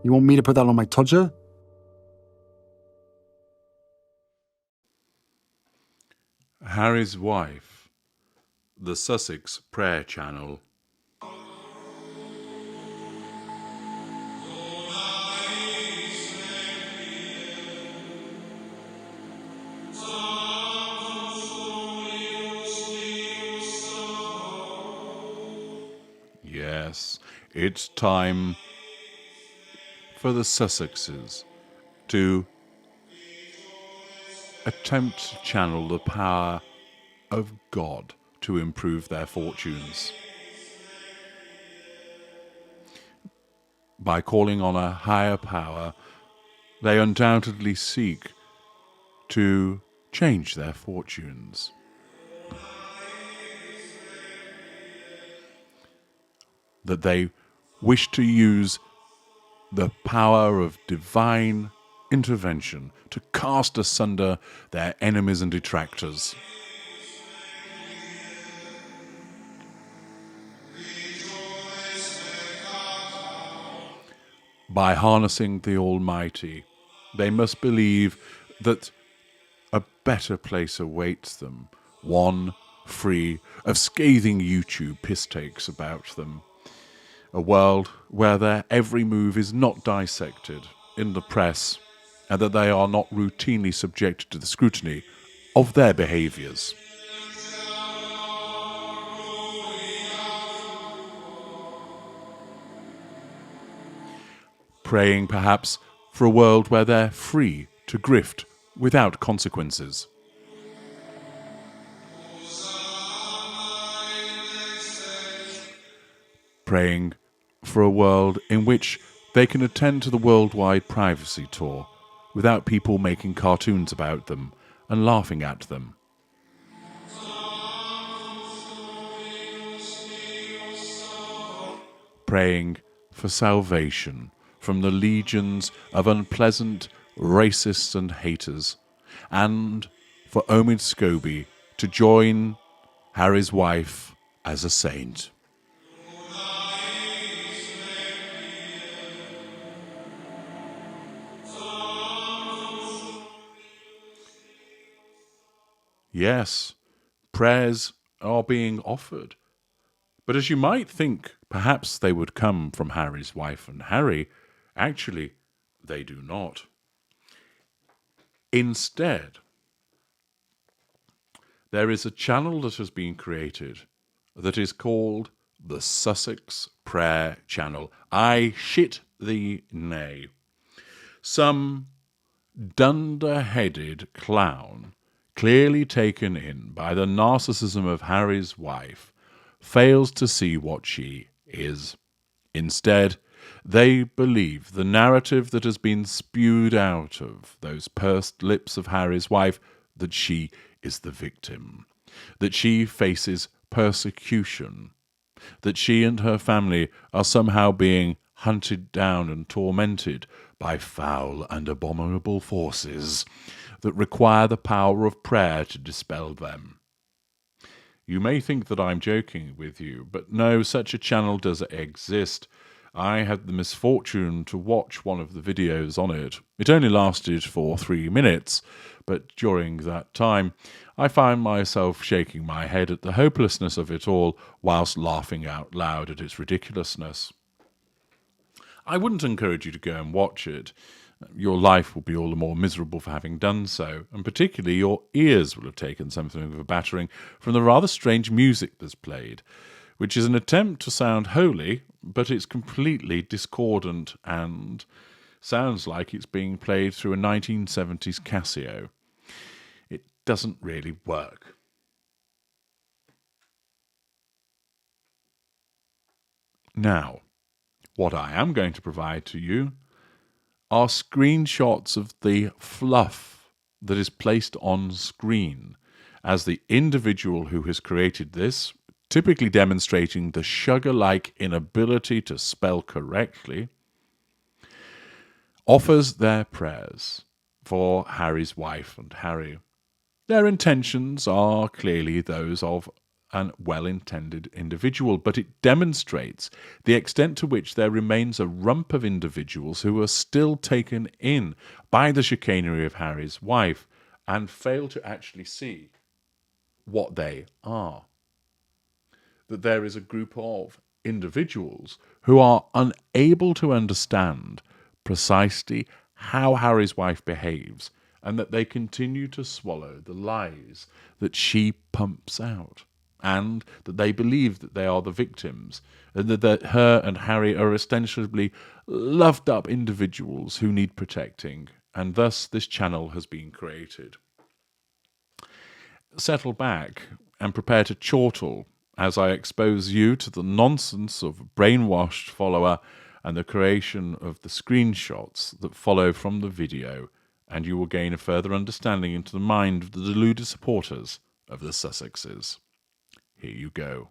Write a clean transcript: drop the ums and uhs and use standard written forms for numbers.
You want me to put that on my Tudor? Harry's wife, the Sussex prayer channel. Yes, it's time for the Sussexes to attempt to channel the power of God to improve their fortunes. By calling on a higher power, they undoubtedly seek to change their fortunes. That they wish to use the power of divine intervention to cast asunder their enemies and detractors. By harnessing the Almighty, they must believe that a better place awaits them, one free of scathing YouTube piss takes about them. A world where their every move is not dissected in the press, and that they are not routinely subjected to the scrutiny of their behaviours. Praying perhaps for a world where they're free to grift without consequences. Praying for a world in which they can attend to the worldwide privacy tour without people making cartoons about them and laughing at them. Praying for salvation from the legions of unpleasant racists and haters, and for Omid Scobie to join Harry's wife as a saint. Yes, prayers are being offered. But as you might think, perhaps they would come from Harry's wife and Harry, actually, they do not. Instead, there is a channel that has been created that is called the Sussex Prayer Channel. I shit thee nay. Some dunder-headed clown, clearly taken in by the narcissism of Harry's wife, fails to see what she is. Instead, they believe the narrative that has been spewed out of those pursed lips of Harry's wife, that she is the victim, that she faces persecution, that she and her family are somehow being hunted down and tormented by foul and abominable forces that require the power of prayer to dispel them. You may think that I'm joking with you, but no, such a channel does exist. I had the misfortune to watch one of the videos on it. It only lasted for 3 minutes, but during that time I found myself shaking my head at the hopelessness of it all whilst laughing out loud at its ridiculousness. I wouldn't encourage you to go and watch it. Your life will be all the more miserable for having done so, and particularly your ears will have taken something of a battering from the rather strange music that's played, which is an attempt to sound holy, but it's completely discordant and sounds like it's being played through a 1970s Casio. It doesn't really work. Now, what I am going to provide to you are screenshots of the fluff that is placed on screen as the individual who has created this, typically demonstrating the sugar-like inability to spell correctly, offers their prayers for Harry's wife and Harry. Their intentions are clearly those of and well-intended individual, but it demonstrates the extent to which there remains a rump of individuals who are still taken in by the chicanery of Harry's wife and fail to actually see what they are. That there is a group of individuals who are unable to understand precisely how Harry's wife behaves, and that they continue to swallow the lies that she pumps out, and that they believe that they are the victims, and that her and Harry are ostensibly loved up individuals who need protecting, and thus this channel has been created. Settle back and prepare to chortle as I expose you to the nonsense of a brainwashed follower and the creation of the screenshots that follow from the video, and you will gain a further understanding into the mind of the deluded supporters of the Sussexes. Here you go.